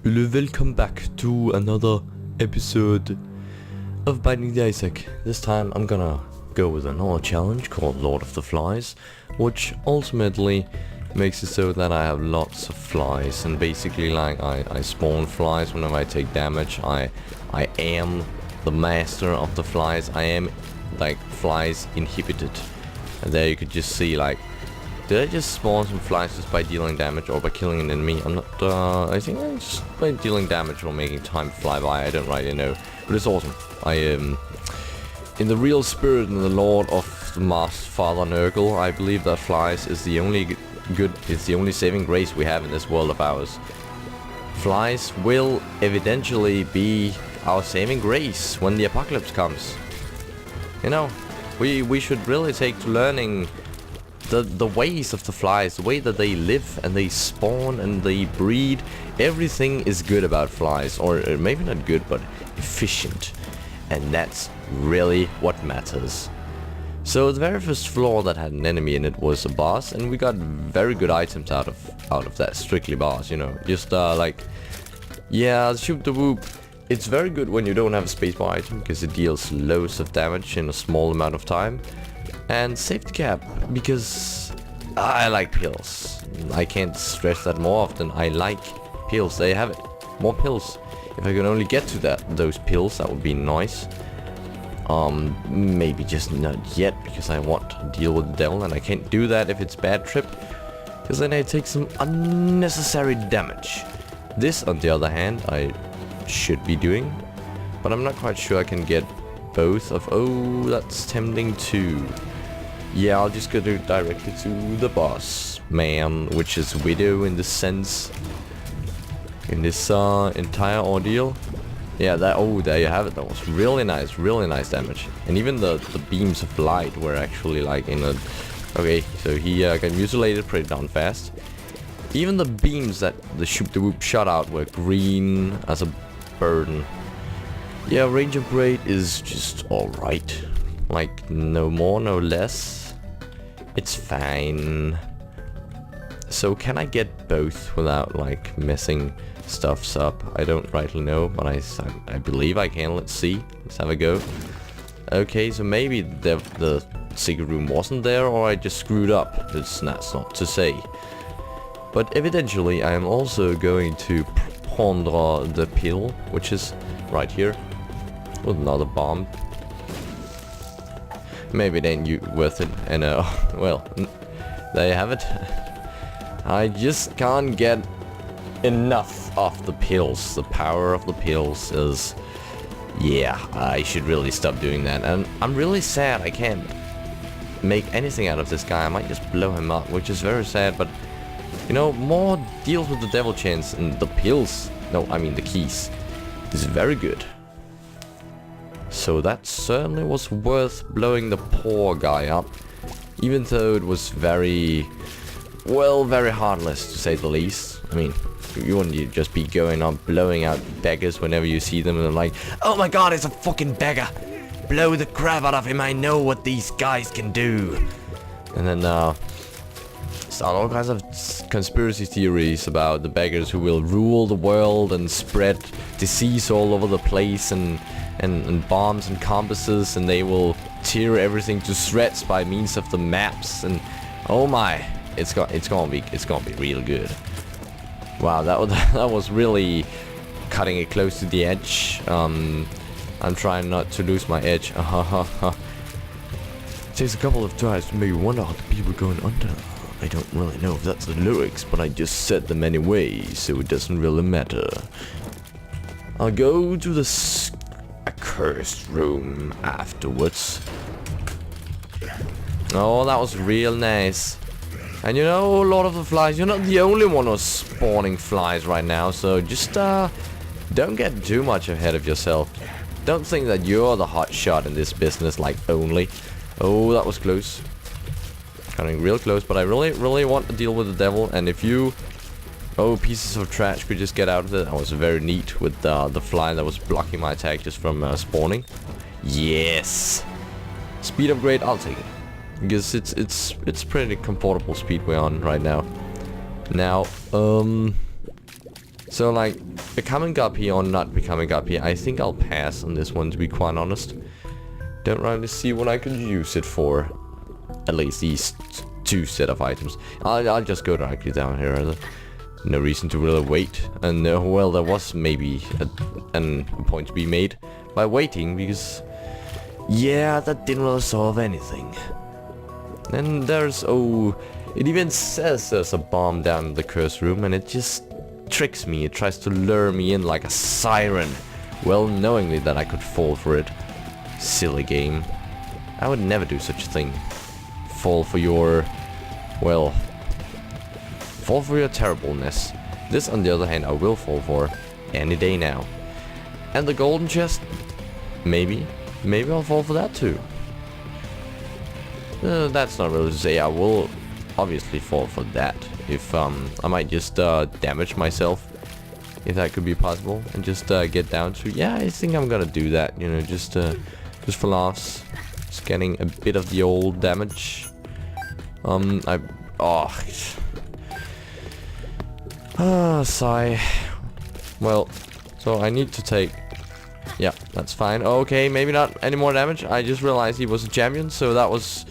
Welcome back to another episode of Binding the Isaac. This time I'm gonna go with another challenge called Lord of the Flies, which ultimately makes it so that I have lots of flies, and basically like I spawn flies whenever I take damage. I am the master of the flies. I am like flies inhibited, and there you could just see like, did I just spawn some flies just by dealing damage or by killing an enemy? I'm not, I think I just by dealing damage or making time fly by, I don't really know. But it's awesome. I in the real spirit and the Lord of the Mastah Father Nurgle, I believe that flies is the only it's the only saving grace we have in this world of ours. Flies will eventually be our saving grace when the apocalypse comes. You know, we should really take to learning the ways of the flies, the way that they live and they spawn and they breed. Everything is good about flies, or maybe not good, but efficient, and that's really what matters. So the very first floor that had an enemy in it was a boss, and we got very good items out of that strictly boss. You know, just like, yeah, shoot the whoop. It's very good when you don't have a spacebar item because it deals loads of damage in a small amount of time. And safety cap, because I like pills. I can't stress that more often. I like pills. They have it. More pills. If I can only get to those pills, that would be nice. Maybe just not yet, because I want to deal with the devil, and I can't do that if it's bad trip, because then I take some unnecessary damage. This, on the other hand, I should be doing, but I'm not quite sure I can get both of. Oh, that's tempting too. Yeah, I'll just go directly to the boss man, which is Widow in this sense, in this entire ordeal. Yeah, that, oh, there you have it. That was really nice damage. And even the beams of light were actually like in a, okay, so he got mutilated pretty darn fast. Even the beams that the shoot the whoop shot out were green as a burden. Yeah, range upgrade is just alright. Like, no more, no less. It's fine. So can I get both without like messing stuffs up? I don't rightly know, but I believe I can. Let's see. Let's have a go. Okay, so maybe the secret room wasn't there, or I just screwed up. That's not to say. But evidently I am also going to ponder the pill, which is right here, with another bomb. Maybe it ain't worth it, and well, there you have it. I just can't get enough of the pills. The power of the pills is, yeah, I should really stop doing that. And I'm really sad I can't make anything out of this guy. I might just blow him up, which is very sad, but you know, more deals with the devil chance, and the pills, no, I mean the keys, is very good. So that certainly was worth blowing the poor guy up, even though it was very, well, very heartless to say the least. I mean, you wouldn't just be going on blowing out beggars whenever you see them and they're like, oh my god, it's a fucking beggar! Blow the crap out of him, I know what these guys can do! And then, start all kinds of conspiracy theories about the beggars who will rule the world and spread disease all over the place, and bombs and compasses, and they will tear everything to shreds by means of the maps, and oh my, it's gonna be real good. Wow, that was really cutting it close to the edge. I'm trying not to lose my edge. It takes a couple of tries to make you wonder how the people going under. I don't really know if that's the lyrics, but I just said them anyway, so it doesn't really matter. I'll go to the accursed room afterwards. Oh, that was real nice. And you know, Lord of the Flies, you're not the only one who's spawning flies right now, so just don't get too much ahead of yourself. Don't think that you're the hot shot in this business, like, only. Oh, that was close. Coming real close, but I really want to deal with the devil, and if you, oh, pieces of trash could just get out of it. That was very neat with the fly that was blocking my attack just from spawning. Yes! Speed upgrade, I'll take it. Because it's pretty comfortable speed we're on right now. Now, so like, becoming guppy or not becoming guppy, I think I'll pass on this one, to be quite honest. Don't really see what I could use it for. At least these two set of items. I'll just go directly down here. No reason to really wait. And well, there was maybe a point to be made by waiting, because yeah, that didn't really solve anything. And there's, oh, it even says there's a bomb down in the curse room, and it just tricks me. It tries to lure me in like a siren, well knowingly that I could fall for it. Silly game. I would never do such a thing. Fall for your, well, fall for your terribleness. This, on the other hand, I will fall for any day now. And the golden chest, maybe I'll fall for that too. That's not really to say. I will obviously fall for that. If I might just damage myself, if that could be possible, and just get down to, yeah, I think I'm gonna do that. You know, just for laughs, just getting a bit of the old damage. Sigh. Well, so I need to take, yeah, that's fine. Okay, maybe not any more damage. I just realized he was a champion, so that was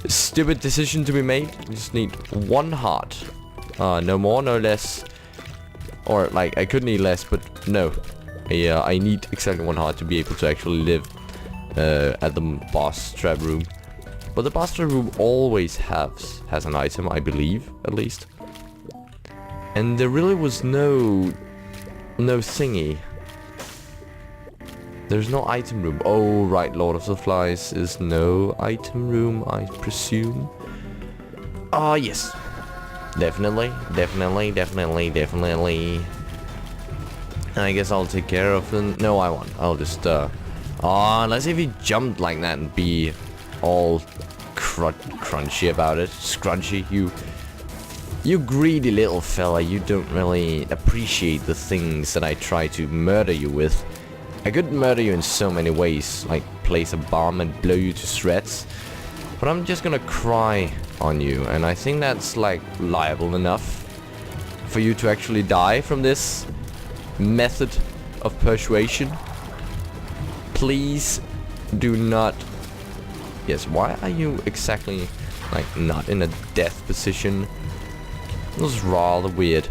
a stupid decision to be made. We just need one heart. No more, no less. Or, like, I could need less, but no. I need exactly one heart to be able to actually live at the boss trap room. But the boss trap room always has an item, I believe, at least. And there really was no thingy. There's no item room. Oh, right, Lord of the Flies is no item room, I presume. Ah, yes. Definitely. I guess I'll take care of them. No, I won't. I'll just, unless if he jumped like that and be all crunchy about it. Scrunchy, you greedy little fella. You don't really appreciate the things that I try to murder you with. I could murder you in so many ways, like place a bomb and blow you to shreds. But I'm just gonna cry on you, and I think that's like liable enough for you to actually die from this method of persuasion. Please do not. Yes, why are you exactly like not in a death position? This is rather weird.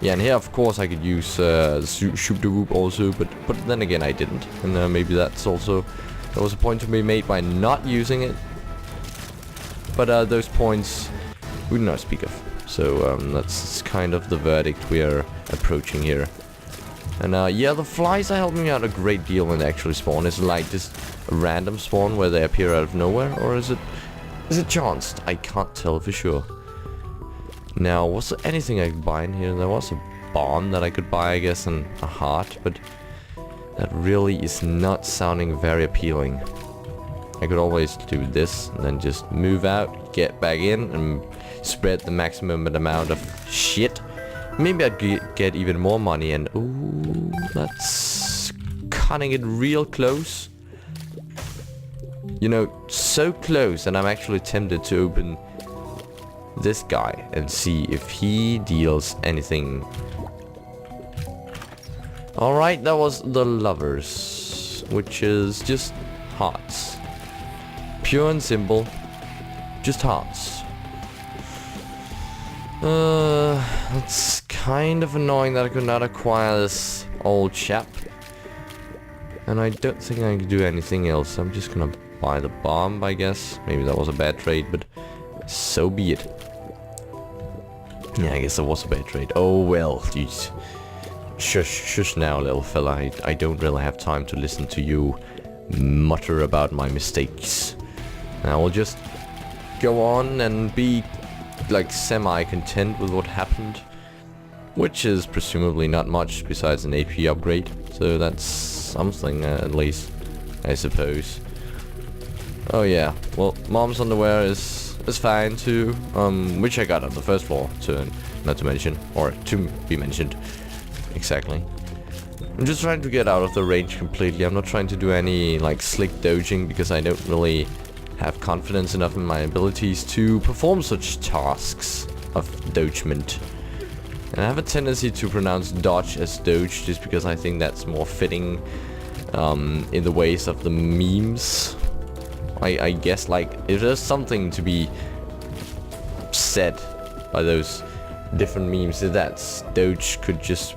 Yeah, and here of course I could use shoot the whoop also, but then again I didn't, and maybe that's also, there was a point to be made by not using it. But those points we do not speak of. So that's kind of the verdict we are approaching here. And yeah, the flies are helping me out a great deal when they actually spawn. Is it like just a random spawn where they appear out of nowhere, or is it chanced? I can't tell for sure. Now, was there anything I could buy in here? There was a bomb that I could buy, I guess, and a heart, but that really is not sounding very appealing. I could always do this, and then just move out, get back in, and spread the maximum amount of shit. Maybe I'd get even more money, and ooh, that's cutting it real close. You know, so close, and I'm actually tempted to open this guy and see if he deals anything. Alright, that was the lovers, which is just hearts. Pure and simple, just hearts. It's kind of annoying that I could not acquire this old chap. And I don't think I can do anything else. I'm just gonna buy the bomb, I guess. Maybe that was a bad trade, but so be it. Yeah, I guess that was a bad trade. Oh well, jeez. Shush now, little fella. I don't really have time to listen to you mutter about my mistakes. I will just go on and be like semi-content with what happened, which is presumably not much besides an AP upgrade. So that's something at least, I suppose. Oh yeah, well, mom's underwear is fine too, which I got on the first floor, not to mention, or to be mentioned, exactly. I'm just trying to get out of the range completely. I'm not trying to do any like slick dodging because I don't really have confidence enough in my abilities to perform such tasks of dodgement. And I have a tendency to pronounce dodge as doge just because I think that's more fitting in the ways of the memes. I guess, like, if there's something to be said by those different memes, that's doge could just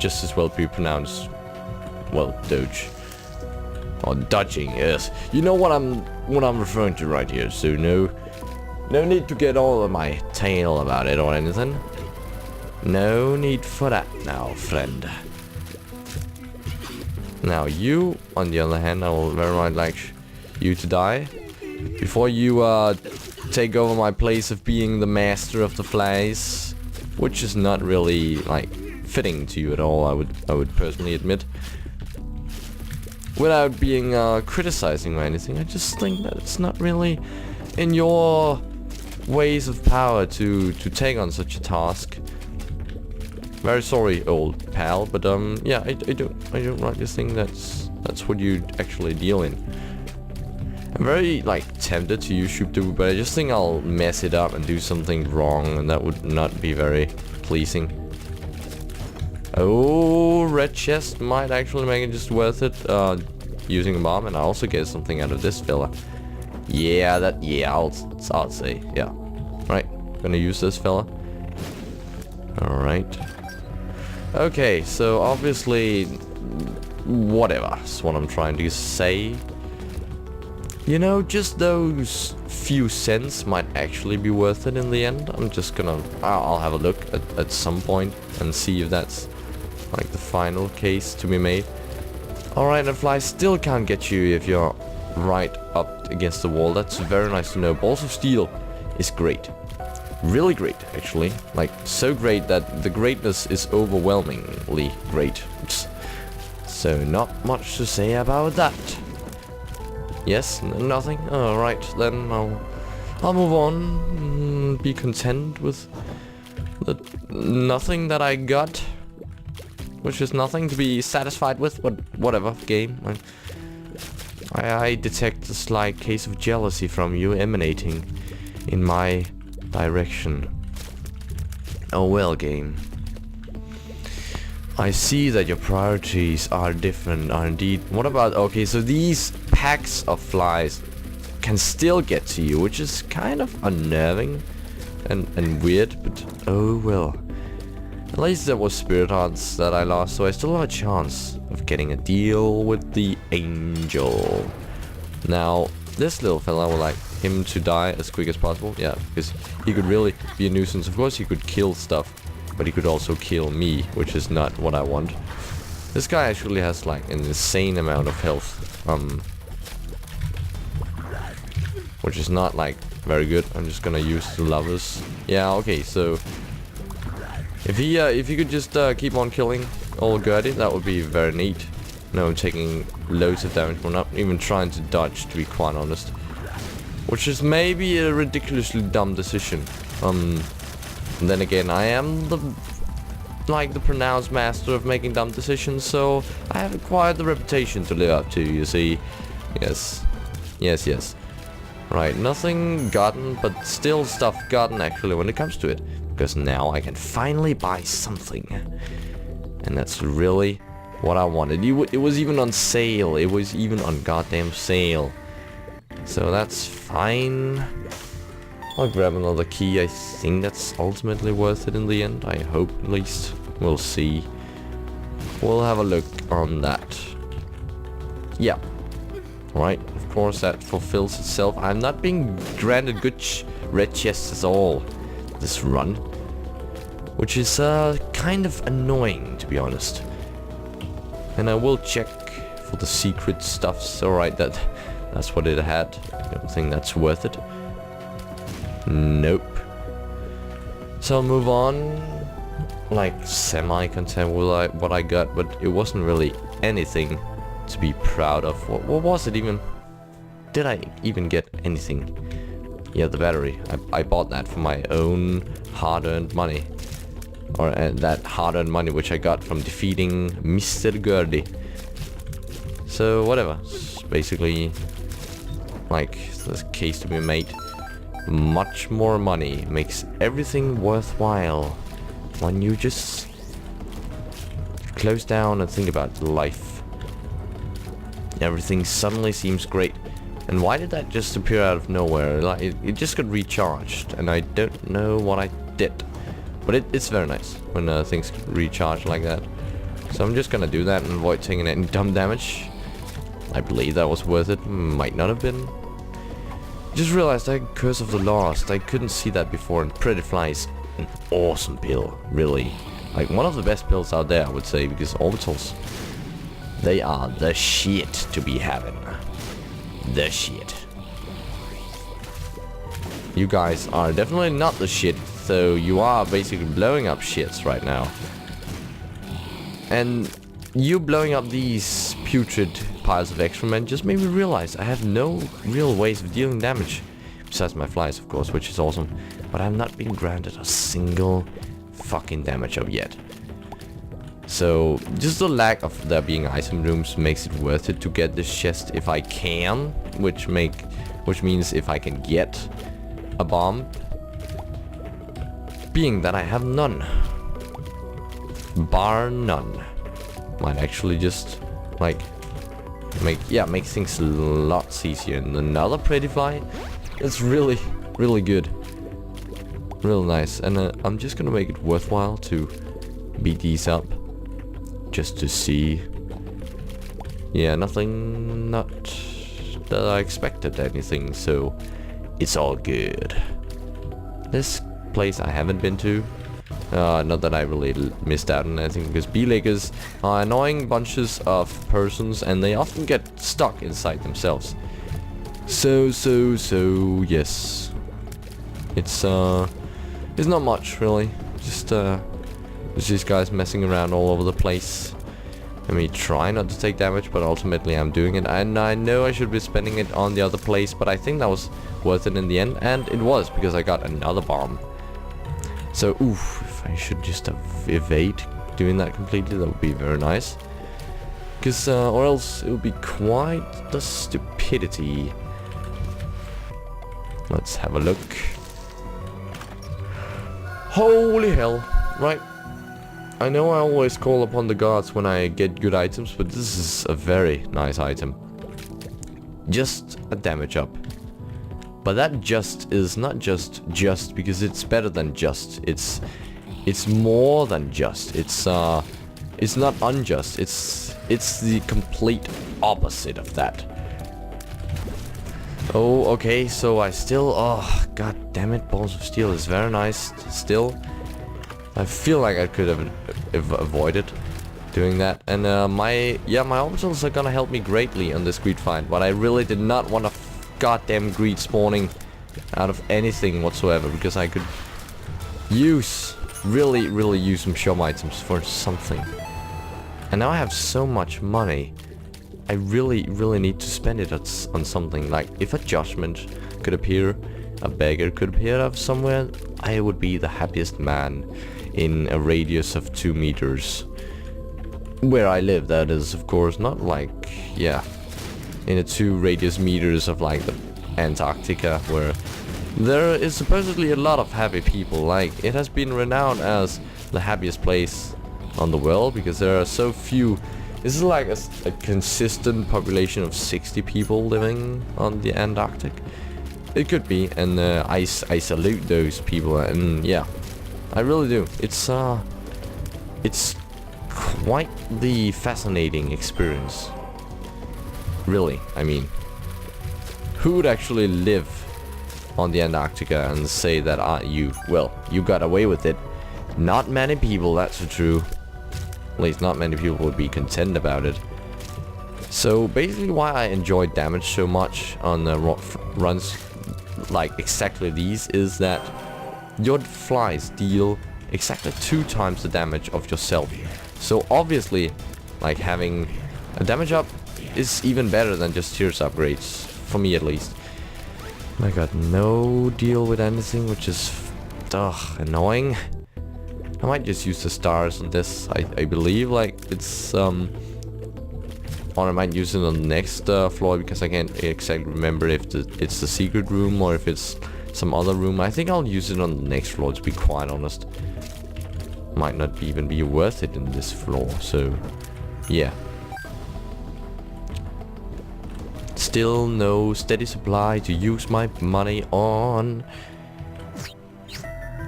as well be pronounced, well, doge. Or dodging, yes. You know what I'm referring to right here, so no need to get all of my tail about it or anything. No need for that now, friend. Now you, on the other hand, I will very much like you to die. Before you take over my place of being the master of the flies, which is not really, like, fitting to you at all, I would personally admit. Without being criticizing or anything, I just think that it's not really in your ways of power to take on such a task. Very sorry, old pal, but yeah, I don't like this thing. That's what you actually deal in. I'm very, like, tempted to use shoop-doo, but I just think I'll mess it up and do something wrong, and that would not be very pleasing. Oh, red chest might actually make it just worth it, using a bomb, and I also get something out of this fella. Yeah, I'll say, yeah. Right, gonna use this fella. Alright. Okay, so obviously, whatever is what I'm trying to say. You know, just those few cents might actually be worth it in the end. I'm just gonna, I'll have a look at some point and see if that's, like, the final case to be made. Alright, and fly still can't get you if you're right up against the wall. That's very nice to know. Balls of Steel is great. Really great, actually. Like, so great that the greatness is overwhelmingly great. So not much to say about that. Yes, nothing? Alright, then I'll move on. Be content with the nothing that I got. Which is nothing to be satisfied with, but whatever, game. I detect a slight case of jealousy from you emanating in my direction. Oh well, game. I see that your priorities are different, are indeed. What about, okay, so these packs of flies can still get to you, which is kind of unnerving and weird, but oh well. At least there was spirit hearts that I lost, so I still have a chance of getting a deal with the angel. Now, this little fella would like him to die as quick as possible. Yeah, because he could really be a nuisance. Of course, he could kill stuff, but he could also kill me, which is not what I want. This guy actually has, like, an insane amount of health, which is not, like, very good. I'm just gonna use the lovers. Yeah, okay, so if he could just keep on killing old Gertie, that would be very neat. No, taking loads of damage. We're not even trying to dodge, to be quite honest. Which is maybe a ridiculously dumb decision. And then again, I am the pronounced master of making dumb decisions, so I have acquired the reputation to live up to, you see. Yes. Yes. Right, nothing gotten, but still stuff gotten actually when it comes to it. Because now I can finally buy something. And that's really what I wanted. It was even on sale. It was even on goddamn sale. So that's fine. I'll grab another key. I think that's ultimately worth it in the end. I hope, at least. We'll see. We'll have a look on that. Yeah. Right, of course that fulfills itself. I'm not being granted good red chests at all this run, which is kind of annoying, to be honest. And I will check for the secret stuffs. Alright, that's what it had. I don't think that's worth it. Nope. So I'll move on, like, semi-content with what I got, but it wasn't really anything to be proud of. What was it even? Did I even get anything? Yeah, the battery. I bought that for my own hard-earned money. Or that hard-earned money which I got from defeating Mr. Gertie. So, whatever. It's basically, like, there's a case to be made. Much more money makes everything worthwhile. when you just close down and think about life. Everything suddenly seems great. And why did that just appear out of nowhere? Like it just got recharged, and I don't know what I did. But it's very nice when things recharge like that. So I'm just gonna do that and avoid taking any dumb damage. I believe that was worth it. Might not have been. Just realized I had Curse of the Lost. I couldn't see that before, and Pretty Fly is an awesome pill, really. Like one of the best pills out there, I would say, because orbitals, they are the shit to be having. The shit. You guys are definitely not the shit, so you are basically blowing up shits right now. And you blowing up these putrid piles of excrement just made me realize I have no real ways of dealing damage. Besides my flies, of course, which is awesome. But I've not been granted a single fucking damage up yet. So just the lack of there being item rooms makes it worth it to get this chest if I can, which means if I can get a bomb. Being that I have none, bar none, might actually just like make things a lot easier. And another Pretty Fly, it's really good, real nice. And I'm just gonna make it worthwhile to beat these up. Just to see. Yeah, nothing, not that I expected anything, so it's all good. This place I haven't been to. Not that I really missed out on anything, because bee-lakers are annoying bunches of persons, and they often get stuck inside themselves. So yes. It's not much really. Just there's these guys messing around all over the place. I mean, try not to take damage, but ultimately I'm doing it. And I know I should be spending it on the other place, but I think that was worth it in the end. And it was, because I got another bomb. So, oof, if I should just evade doing that completely, that would be very nice. Because, or else it would be quite the stupidity. Let's have a look. Holy hell. Right. I know I always call upon the gods when I get good items, but this is a very nice item. Just a damage up. But that just is not just because it's better than just. It's more than just. It's not unjust. It's the complete opposite of that. Oh, okay, so I still, oh god damn it, Balls of Steel is very nice still. I feel like I could have avoided doing that. And my orbitals are gonna help me greatly on this greed fight, but I really did not want to goddamn greed spawning out of anything whatsoever, because I could really use some shop items for something. And now I have so much money, I really need to spend it on something. Like if a judgment could appear, a beggar could appear out of somewhere, I would be the happiest man in a radius of 2 meters. Where I live, that is, of course, not like, yeah, in a 2 radius meters of like the Antarctica, where there is supposedly a lot of happy people. Like, it has been renowned as the happiest place on the world, because there are so few. This is like a consistent population of 60 people living on the Antarctic. It could be, and I salute those people, and yeah, I really do. It's quite the fascinating experience. Really, I mean, who would actually live on the Antarctica and say that you got away with it? Not many people, that's for true. At least not many people would be content about it. So basically why I enjoy damage so much on the runs like exactly these is that your flies deal exactly 2 times the damage of yourself. So obviously, like, having a damage up is even better than just tears upgrades, for me at least. I got no deal with anything, which is annoying. I might just use the stars on this. I believe like it's or I might use it on the next floor, because I can't exactly remember if it's the secret room or if it's some other room. I think I'll use it on the next floor, to be quite honest. might not even be worth it in this floor, so yeah. Still no steady supply to use my money on.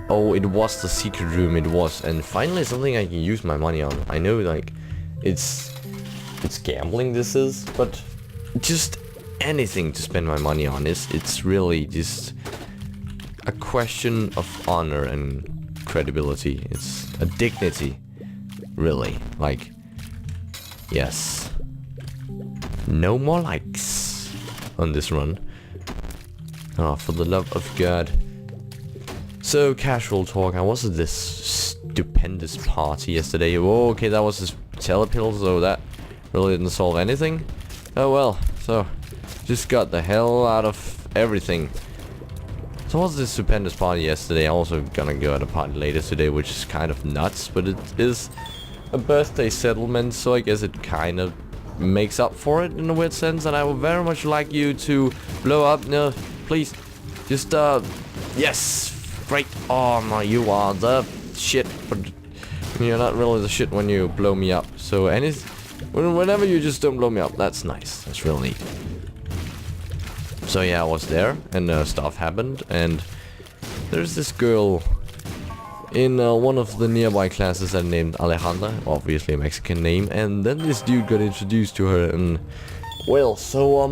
Oh, it was the secret room, it was. And finally something I can use my money on. I know, like, it's gambling this is, but just anything to spend my money on it's really just a question of honor and credibility. It's a dignity, really. Like, yes. No more likes on this run. Oh, for the love of God. So, casual talk. I was at this stupendous party yesterday. Oh, okay, that was this telepill, so that really didn't solve anything. Oh well, so just got the hell out of everything. So, was this stupendous party yesterday. I'm also gonna go at a party later today, which is kind of nuts, but it is a birthday settlement, so I guess it kind of makes up for it in a weird sense, and I would very much like you to blow up. No, please, just yes, great. Oh my, you are the shit, but you're not really the shit when you blow me up. So whenever you just don't blow me up, that's nice. That's real neat. So yeah, I was there, and stuff happened, and there's this girl in one of the nearby classes that named Alejandra, obviously a Mexican name, and then this dude got introduced to her, and well, so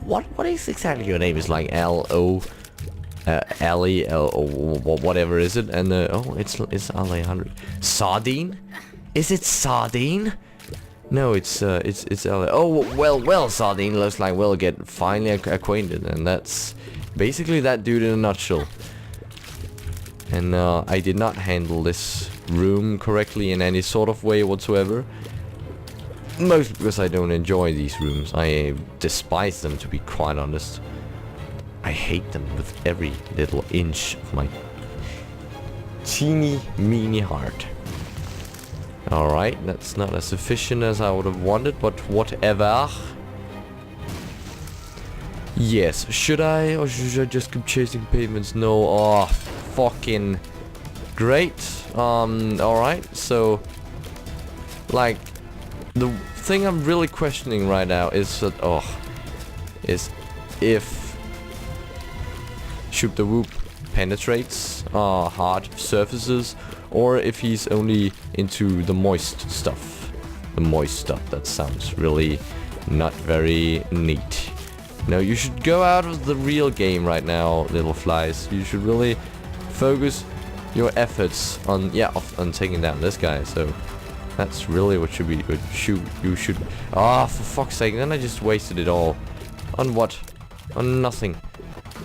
what is exactly your name? Is like L-O, Ali, or whatever is it? And oh, it's Alejandra. Sardine? Is it Sardine? No, it's Ali. Oh, well, Sardine. Looks like we'll get finally acquainted, and that's basically that dude in a nutshell. And I did not handle this room correctly in any sort of way whatsoever. Mostly because I don't enjoy these rooms. I despise them, to be quite honest. I hate them with every little inch of my teeny meeny heart. Alright, that's not as efficient as I would have wanted, but whatever. Yes, should I, or should I just keep chasing pavements? No, oh, fucking great. Alright, so, like, the thing I'm really questioning right now is that, is if Shoop the Whoop penetrates hard surfaces, or if he's only into the moist stuff. The moist stuff, that sounds really not very neat. No, you should go out of the real game right now, little flies. You should really focus your efforts on, on taking down this guy. So that's really what should be. You should. Ah, for fuck's sake! Then I just wasted it all. On what? On nothing.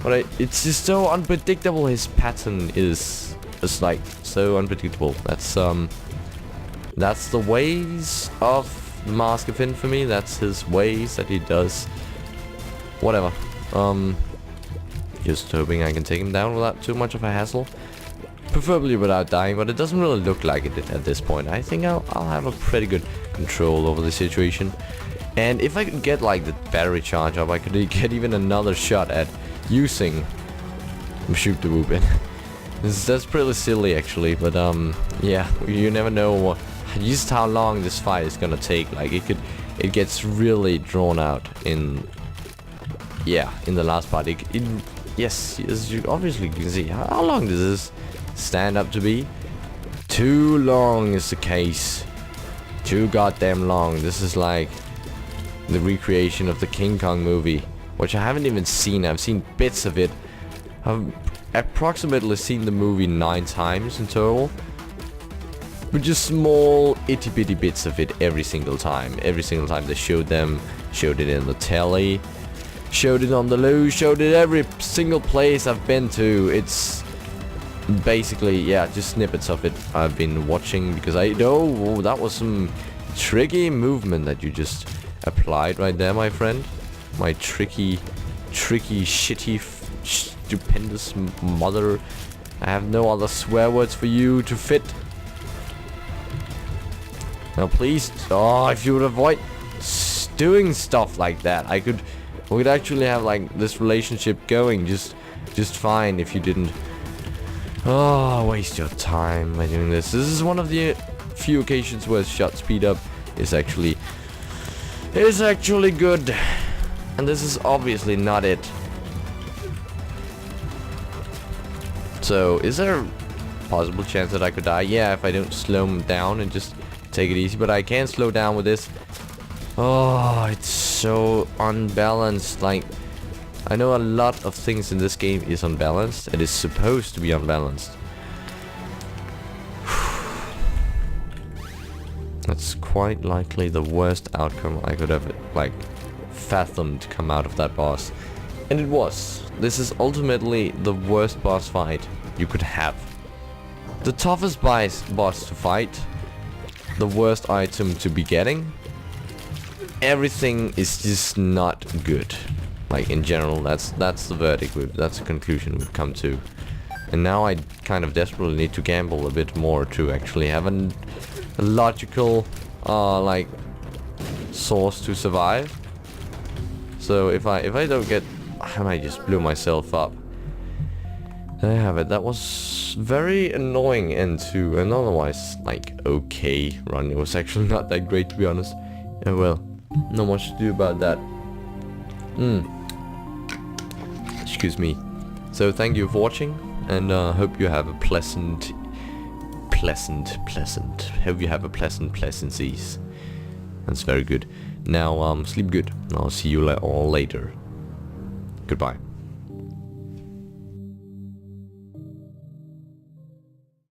But it's just so unpredictable. His pattern is like so unpredictable. That's the ways of the Mask of Infamy. That's his ways that he does. Whatever. Just hoping I can take him down without too much of a hassle. Preferably without dying, but it doesn't really look like it at this point. I think I'll have a pretty good control over the situation. And if I could get like the battery charge up, I could get even another shot at using Shoop the Whoop in. That's pretty silly actually, but yeah, you never know just how long this fight is gonna take. Like it gets really drawn out in the last part. Yes, as you obviously can see, how long does this stand up to be? Too long is the case. Too goddamn long. This is like the recreation of the King Kong movie, which I haven't even seen. I've seen bits of it. I've approximately seen the movie 9 times in total, but just small itty bitty bits of it every single time. Every single time they showed it in the telly, showed it on the loo, showed it every single place I've been to. It's basically, just snippets of it I've been watching, because I know that was some tricky movement that you just applied right there, my friend. My tricky, shitty, stupendous mother. I have no other swear words for you to fit. Now please, if you would avoid doing stuff like that, we could actually have like this relationship going just fine if you didn't Oh, waste your time by doing this. This is one of the few occasions where shot speed up is actually good. And this is obviously not it. So, is there a possible chance that I could die? Yeah, if I don't slow him down and just take it easy. But I can't slow down with this. Oh, it's so unbalanced. Like, I know a lot of things in this game is unbalanced. It is supposed to be unbalanced. That's quite likely the worst outcome I could have, like, fathomed come out of that boss. And it was. This is ultimately the worst boss fight you could have. The toughest boss to fight. The worst item to be getting. Everything is just not good. Like, in general, that's the verdict, that's the conclusion we've come to. And now I kind of desperately need to gamble a bit more to actually have a logical, like, source to survive. So if I don't get, I might just blow myself up. There I have it. That was very annoying end to an otherwise, like, okay run. It was actually not that great, to be honest. Oh well, not much to do about that. Excuse me. So thank you for watching, and hope you have a pleasant. Hope you have a pleasant seas. That's very good. Now sleep good. I'll see you all later. Goodbye.